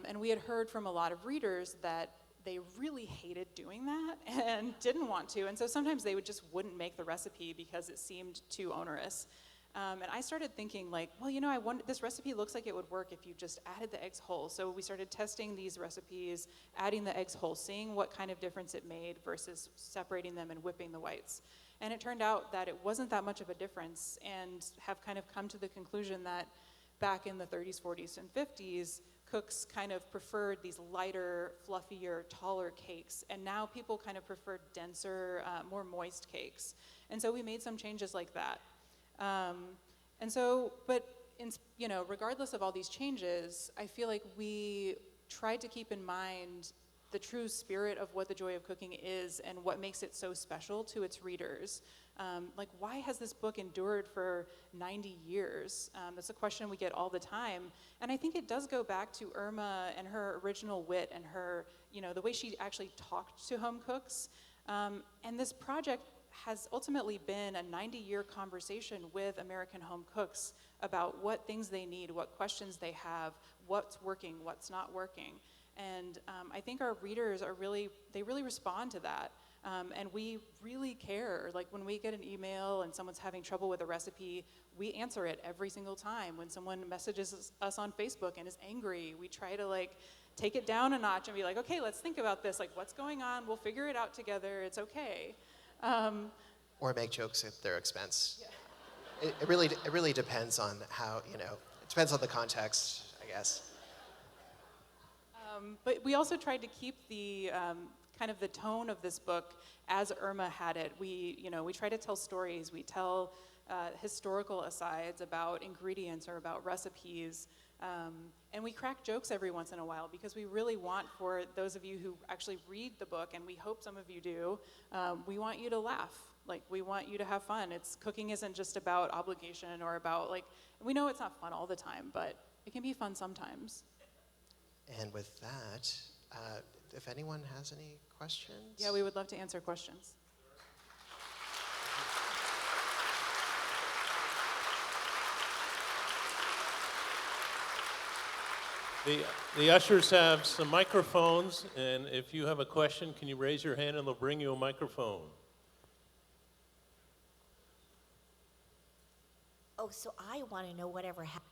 And we had heard from a lot of readers that they really hated doing that and didn't want to, and so sometimes they wouldn't make the recipe because it seemed too onerous. And I started thinking, like, well, this recipe looks like it would work if you just added the eggs whole. So we started testing these recipes, adding the eggs whole, seeing what kind of difference it made versus separating them and whipping the whites. And it turned out that it wasn't that much of a difference, and have kind of come to the conclusion that back in the 30s, 40s, and 50s, cooks kind of preferred these lighter, fluffier, taller cakes, and now people kind of prefer denser, more moist cakes. And so we made some changes like that. Regardless of all these changes, I feel like we tried to keep in mind the true spirit of what the joy of cooking is and what makes it so special to its readers. Why has this book endured for 90 years? That's a question we get all the time. And I think it does go back to Irma and her original wit and her, the way she actually talked to home cooks. And this project has ultimately been a 90-year conversation with American home cooks about what things they need, what questions they have, what's working, what's not working. And I think our readers really respond to that. And we really care. Like, when we get an email and someone's having trouble with a recipe, we answer it every single time. When someone messages us on Facebook and is angry, we try to take it down a notch and be like, okay, let's think about this. Like, what's going on? We'll figure it out together. It's okay. Or make jokes at their expense. Yeah. It really depends on how, it depends on the context, I guess. But we also tried to keep the kind of the tone of this book as Irma had it. We try to tell stories. We tell historical asides about ingredients or about recipes. And we crack jokes every once in a while, because we really want, for those of you who actually read the book, and we hope some of you do, we want you to laugh. We want you to have fun. Cooking isn't just about obligation or about, we know it's not fun all the time, but it can be fun sometimes. And with that, if anyone has any questions? Yeah, we would love to answer questions. The ushers have some microphones, and if you have a question, can you raise your hand and they'll bring you a microphone. Oh, so I want to know whatever happened.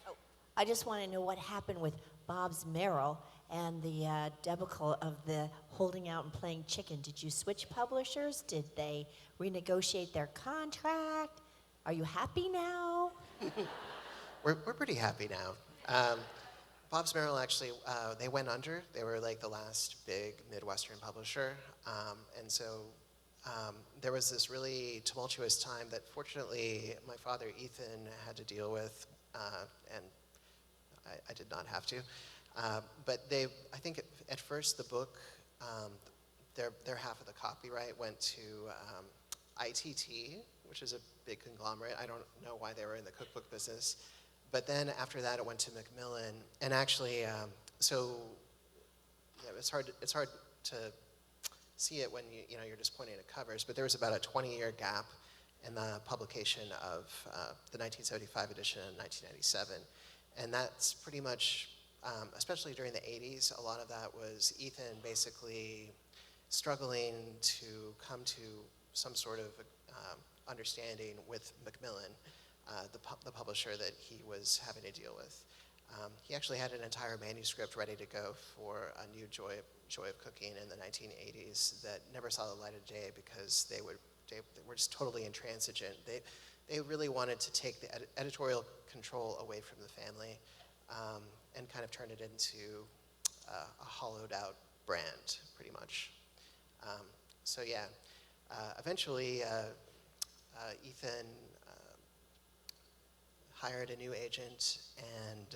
Oh, I just want to know what happened with Bob's Merrill and the debacle of the holding out and playing chicken. Did you switch publishers? Did they renegotiate their contract? Are you happy now? We're pretty happy now. Bob's Merrill actually, they went under. They were like the last big Midwestern publisher. And so there was this really tumultuous time that fortunately my father, Ethan, had to deal with, and I did not have to. But I think at first the book, their half of the copyright went to ITT, which is a big conglomerate. I don't know why they were in the cookbook business. But then after that, it went to Macmillan. And actually, so yeah, it's hard to see it when you're just pointing at covers. But there was about a 20-year gap in the publication of the 1975 edition in 1997. And that's pretty much, especially during the 80s, a lot of that was Ethan basically struggling to come to some sort of understanding with Macmillan, the publisher that he was having to deal with. He actually had an entire manuscript ready to go for a new Joy of Cooking in the 1980s that never saw the light of day because they were just totally intransigent. They really wanted to take the editorial control away from the family and kind of turn it into a hollowed out brand, pretty much. So yeah, eventually Ethan hired a new agent, and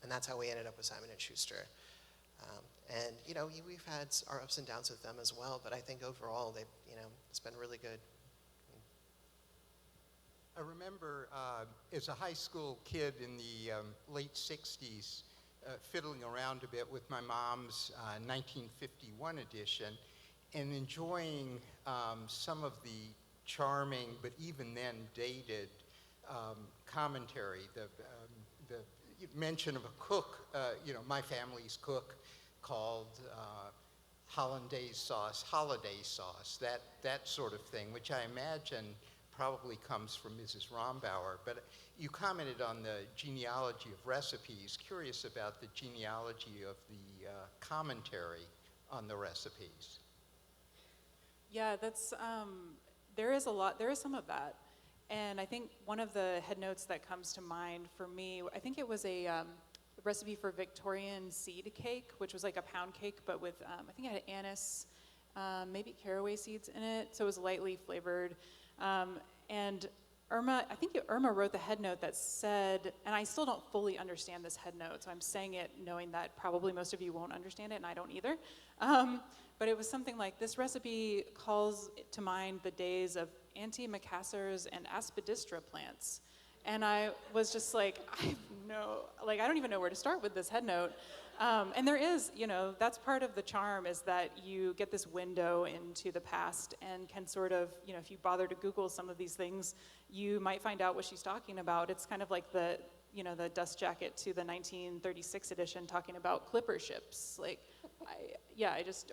that's how we ended up with Simon & Schuster. And we've had our ups and downs with them as well, but I think overall it's been really good. I remember as a high school kid in the late 60s, fiddling around a bit with my mom's 1951 edition and enjoying some of the charming, but even then dated commentary. The mention of a cook, my family's cook, called hollandaise sauce, holiday sauce, that sort of thing, which I imagine probably comes from Mrs. Rombauer. But you commented on the genealogy of recipes. Curious about the genealogy of the commentary on the recipes. Yeah, that's there is some of that. And I think one of the headnotes that comes to mind for me, I think it was a recipe for Victorian seed cake, which was like a pound cake, but with, I think it had anise, maybe caraway seeds in it, so it was lightly flavored. And Irma wrote the headnote that said, and I still don't fully understand this headnote, so I'm saying it knowing that probably most of you won't understand it, and I don't either. But it was something like, this recipe calls to mind the days of antimacassars and aspidistra plants. And I was just like, I don't even know where to start with this headnote. And there is, that's part of the charm, is that you get this window into the past and can sort of, if you bother to Google some of these things, you might find out what she's talking about. It's kind of like the dust jacket to the 1936 edition talking about clipper ships.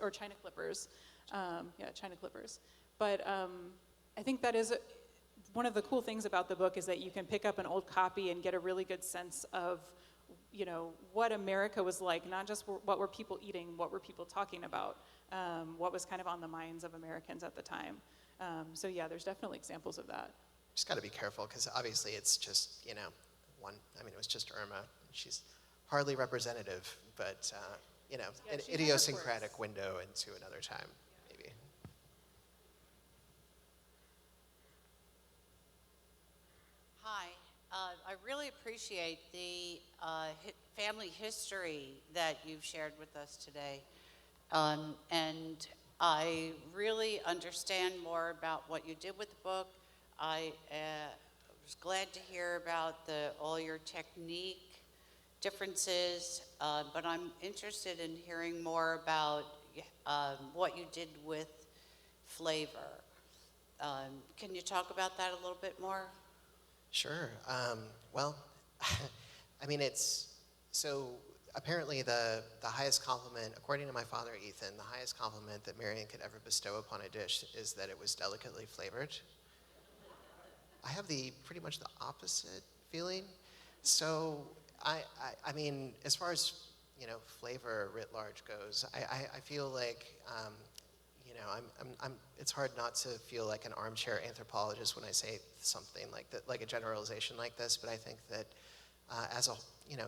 Or China clippers. China clippers. But I think that is one of the cool things about the book, is that you can pick up an old copy and get a really good sense of, what America was like, not just what were people eating, what were people talking about, what was kind of on the minds of Americans at the time. So yeah, there's definitely examples of that. Just got to be careful, because obviously it's just, it was just Irma. She's hardly representative, but, an idiosyncratic window into another time, maybe. Hi. I really appreciate the family history that you've shared with us today. And I really understand more about what you did with the book. I was glad to hear about all your technique differences, but I'm interested in hearing more about what you did with flavor. Can you talk about that a little bit more? Sure. Well, so apparently the highest compliment, according to my father, Ethan, the highest compliment that Marion could ever bestow upon a dish is that it was delicately flavored. I have pretty much the opposite feeling. So I mean, as far as, flavor writ large goes, I feel like, it's hard not to feel like an armchair anthropologist when I say something like that, like a generalization like this, but I think that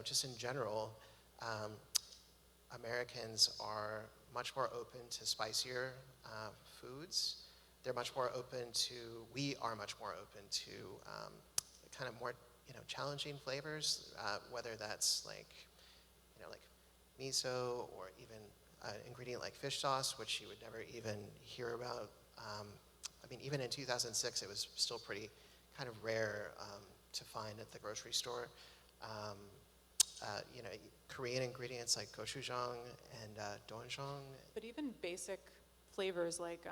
just in general, um, Americans are much more open to spicier foods. They're much more open to, we are much more open to kind of more, challenging flavors, whether that's like miso or even an ingredient like fish sauce, which you would never even hear about. Even in 2006, it was still pretty kind of rare to find at the grocery store. Korean ingredients like gochujang and doenjang. But even basic flavors like,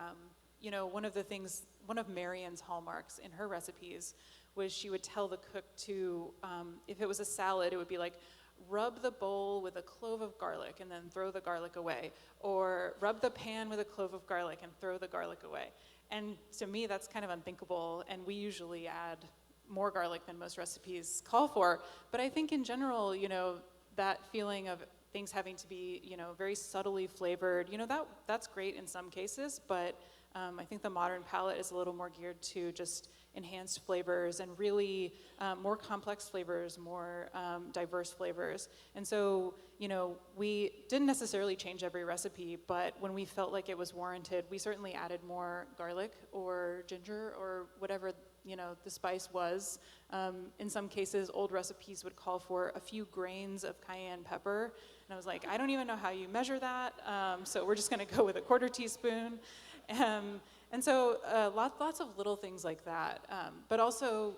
one of Marion's hallmarks in her recipes was she would tell the cook to, if it was a salad, it would be like, rub the bowl with a clove of garlic and then throw the garlic away. Or rub the pan with a clove of garlic and throw the garlic away. And to me, that's kind of unthinkable, and we usually add more garlic than most recipes call for. But I think in general, that feeling of things having to be, very subtly flavored, that's great in some cases, but I think the modern palate is a little more geared to just enhanced flavors and really more complex flavors, more diverse flavors. And so, we didn't necessarily change every recipe, but when we felt like it was warranted, we certainly added more garlic or ginger or whatever, the spice was. In some cases, old recipes would call for a few grains of cayenne pepper. And I was like, I don't even know how you measure that, so we're just gonna go with a 1/4 teaspoon. And so lots of little things like that, but also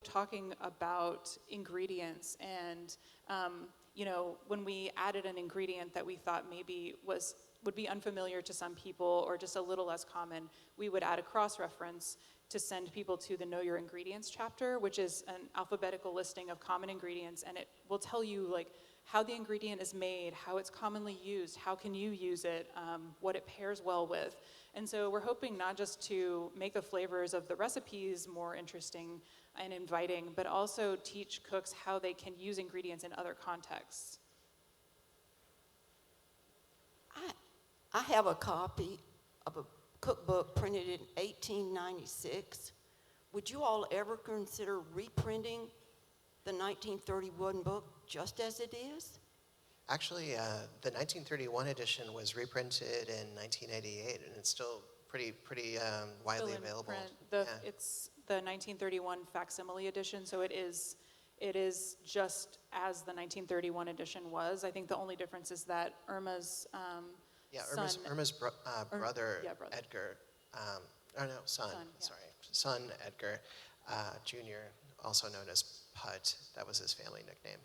talking about ingredients and, when we added an ingredient that we thought maybe would be unfamiliar to some people or just a little less common, we would add a cross-reference to send people to the Know Your Ingredients chapter, which is an alphabetical listing of common ingredients, and it will tell you like how the ingredient is made, how it's commonly used, how can you use it, what it pairs well with. And so we're hoping not just to make the flavors of the recipes more interesting and inviting, but also teach cooks how they can use ingredients in other contexts. I have a copy of a cookbook printed in 1896. Would you all ever consider reprinting the 1931 book just as it is? Actually, the 1931 edition was reprinted in 1988, and it's still pretty widely Still in available. print. It's the 1931 facsimile edition, so it is just as the 1931 edition was. I think the only difference is that Irma's Irma's brother, brother. Edgar, son, yeah. son Edgar, Jr., also known as Putt, that was his family nickname.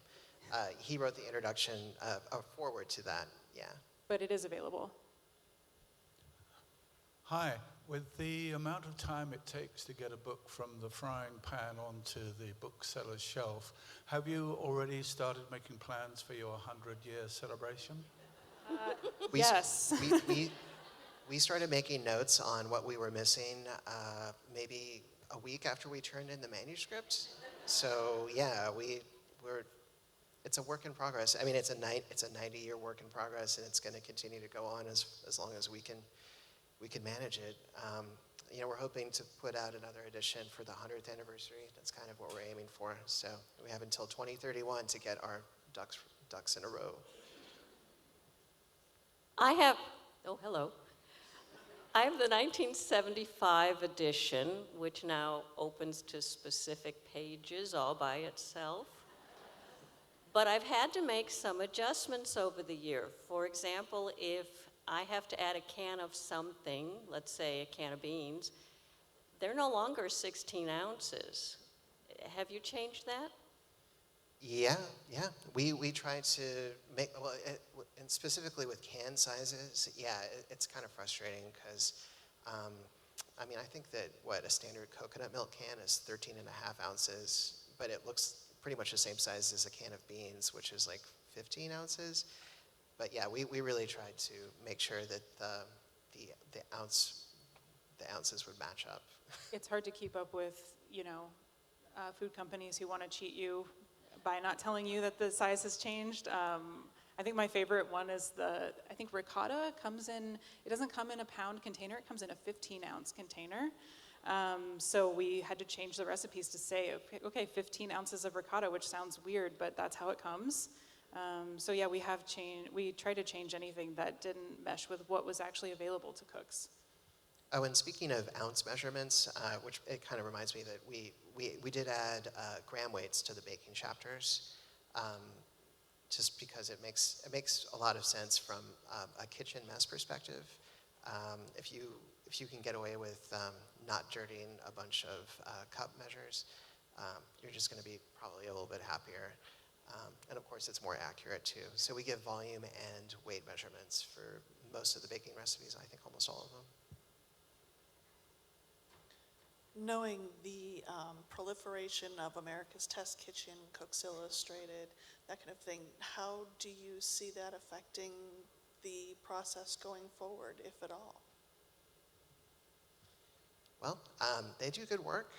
He wrote the introduction, a forward to that, yeah. But it is available. Hi, with the amount of time it takes to get a book from the frying pan onto the bookseller's shelf, have you already started making plans for your 100-year celebration? Yes. We started making notes on what we were missing maybe a week after we turned in the manuscript. So yeah, it's a work in progress. I mean, it's a 90-year work in progress, and it's going to continue to go on as long as we can manage it. We're hoping to put out another edition for the 100th anniversary. That's kind of what we're aiming for. So we have until 2031 to get our ducks in a row. Hello. I have the 1975 edition, which now opens to specific pages all by itself. But I've had to make some adjustments over the year. For example, if I have to add a can of something, let's say a can of beans, they're no longer 16 ounces. Have you changed that? Yeah. We try to make, and specifically with can sizes, it's kind of frustrating because, I think that a standard coconut milk can is 13.5 ounces, but it looks pretty much the same size as a can of beans, which is like 15 ounces. But yeah, we really tried to make sure that the ounces would match up. It's hard to keep up with, food companies who want to cheat you by not telling you that the size has changed. I think my favorite one is ricotta comes in, it doesn't come in a pound container, it comes in a 15-ounce container. So we had to change the recipes to say, okay, 15 ounces of ricotta, which sounds weird, but that's how it comes. So yeah, we tried to change anything that didn't mesh with what was actually available to cooks. Oh, and speaking of ounce measurements, which it kind of reminds me that we did add gram weights to the baking chapters, just because it makes a lot of sense from a kitchen mess perspective. If you can get away with not dirtying a bunch of cup measures, you're just going to be probably a little bit happier. And of course, it's more accurate too. So we give volume and weight measurements for most of the baking recipes, I think almost all of them. Knowing the proliferation of America's Test Kitchen, Cooks Illustrated, that kind of thing, how do you see that affecting the process going forward, if at all? Well, they do good work.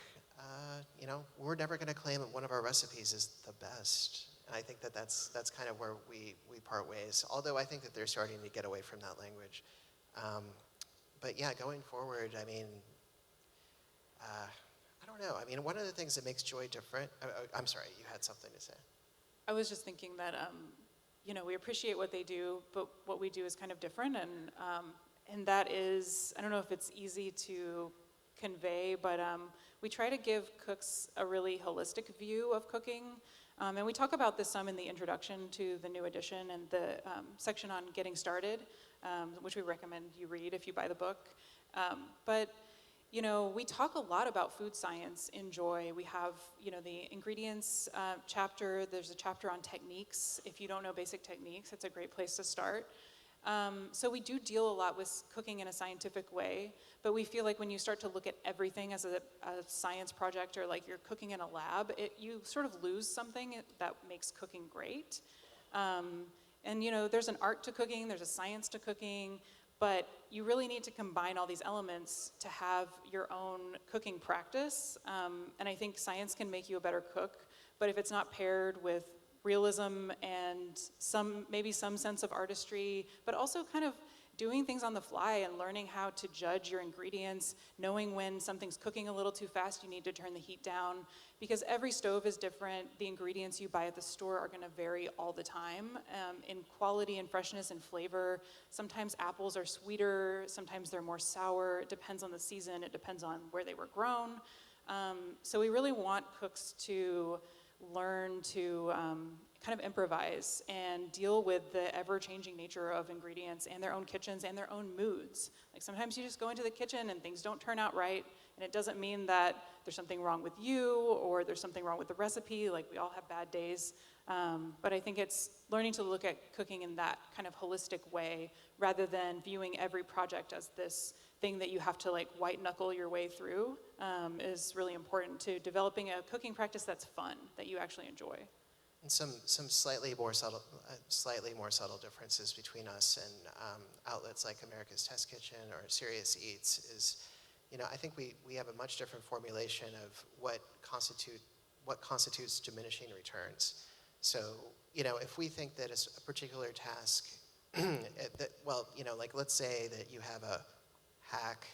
We're never going to claim that one of our recipes is the best. And I think that's kind of where we part ways, although I think that they're starting to get away from that language. But yeah, going forward, I mean, I don't know. I mean, one of the things that makes Joy different, I'm sorry, you had something to say. I was just thinking that, we appreciate what they do, but what we do is kind of different. And that is, I don't know if it's easy to convey, but we try to give cooks a really holistic view of cooking. And we talk about this some in the introduction to the new edition and the section on getting started, which we recommend you read if you buy the book. But we talk a lot about food science in Joy. We have, the ingredients chapter. There's a chapter on techniques. If you don't know basic techniques, it's a great place to start. So we do deal a lot with cooking in a scientific way, but we feel like when you start to look at everything as a science project or like you're cooking in a lab, you sort of lose something that makes cooking great. And there's an art to cooking, there's a science to cooking, but you really need to combine all these elements to have your own cooking practice. And I think science can make you a better cook, but if it's not paired with realism and maybe some sense of artistry, but also kind of doing things on the fly and learning how to judge your ingredients, knowing when something's cooking a little too fast, you need to turn the heat down, because every stove is different. The ingredients you buy at the store are gonna vary all the time in quality and freshness and flavor. Sometimes apples are sweeter, sometimes they're more sour. It depends on the season, it depends on where they were grown. So we really want cooks to learn to kind of improvise and deal with the ever-changing nature of ingredients and their own kitchens and their own moods. Like sometimes you just go into the kitchen and things don't turn out right, and it doesn't mean that there's something wrong with you or there's something wrong with the recipe. Like we all have bad days. But I think it's learning to look at cooking in that kind of holistic way rather than viewing every project as this thing that you have to like white knuckle your way through is really important to developing a cooking practice that's fun, that you actually enjoy. And some slightly more subtle differences between us and outlets like America's Test Kitchen or Serious Eats is, I think we have a much different formulation of what constitutes diminishing returns. So, if we think that a particular task, like let's say that you have a hack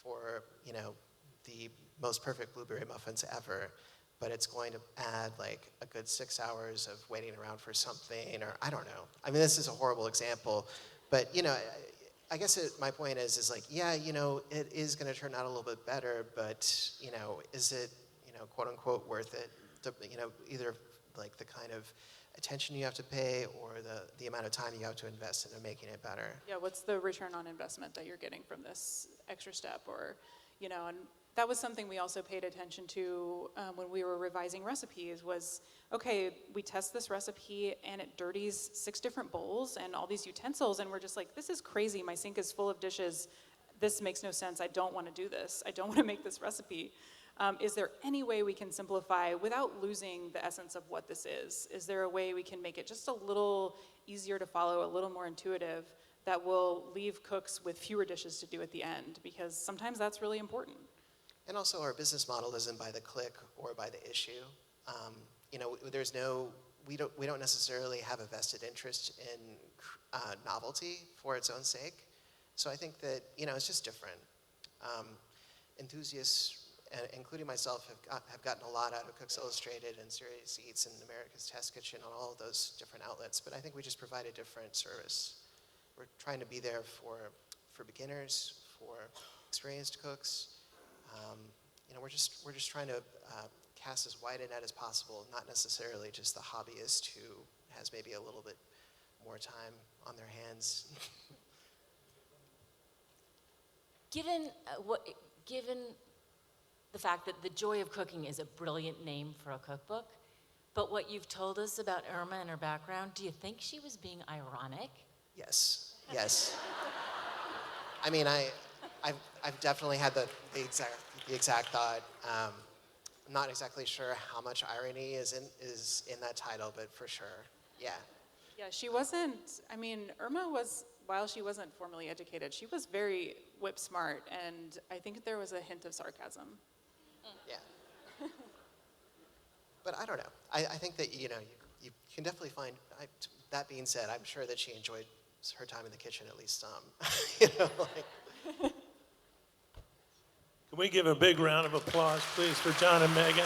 for, the most perfect blueberry muffins ever, but it's going to add like a good 6 hours of waiting around for something, or I don't know. I mean, this is a horrible example, but I guess my point is like, yeah, it is going to turn out a little bit better, but is it, quote unquote, worth it? Either like the kind of attention you have to pay or the amount of time you have to invest into making it better. Yeah, what's the return on investment that you're getting from this extra step? Or, and that was something we also paid attention to when we were revising recipes was, okay, we test this recipe and it dirties 6 different bowls and all these utensils, and we're just like, this is crazy, my sink is full of dishes, this makes no sense, I don't want to do this, I don't want to make this recipe. Is there any way we can simplify without losing the essence of what this is? Is there a way we can make it just a little easier to follow, a little more intuitive, that will leave cooks with fewer dishes to do at the end? Because sometimes that's really important. And also our business model isn't by the click or by the issue. We don't necessarily have a vested interest in novelty for its own sake. So I think that, it's just different. enthusiasts, including myself, have gotten a lot out of Cooks Illustrated and Serious Eats and America's Test Kitchen on all of those different outlets, but I think we just provide a different service. We're trying to be there for beginners, for experienced cooks. We're just trying to cast as wide a net as possible, not necessarily just the hobbyist who has maybe a little bit more time on their hands. Given the fact that The Joy of Cooking is a brilliant name for a cookbook, but what you've told us about Irma and her background, do you think she was being ironic? Yes. I mean, I've definitely had the exact thought. I'm not exactly sure how much irony is in that title, but for sure, yeah. Yeah, she wasn't, I mean, Irma was, while she wasn't formally educated, she was very whip smart, and I think there was a hint of sarcasm. Yeah. But I don't know. I think that, you can definitely find, that being said, I'm sure that she enjoyed her time in the kitchen at least some. Can we give a big round of applause, please, for John and Megan?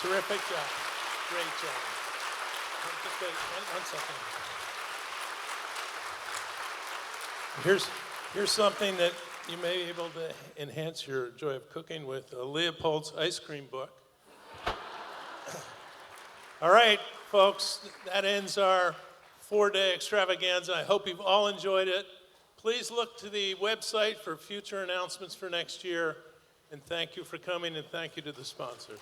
Terrific job. Great job. Just wait one second. Here's something that you may be able to enhance your joy of cooking with, Leopold's ice cream book. All right, folks, that ends our 4-day extravaganza. I hope you've all enjoyed it. Please look to the website for future announcements for next year. And thank you for coming, and thank you to the sponsors.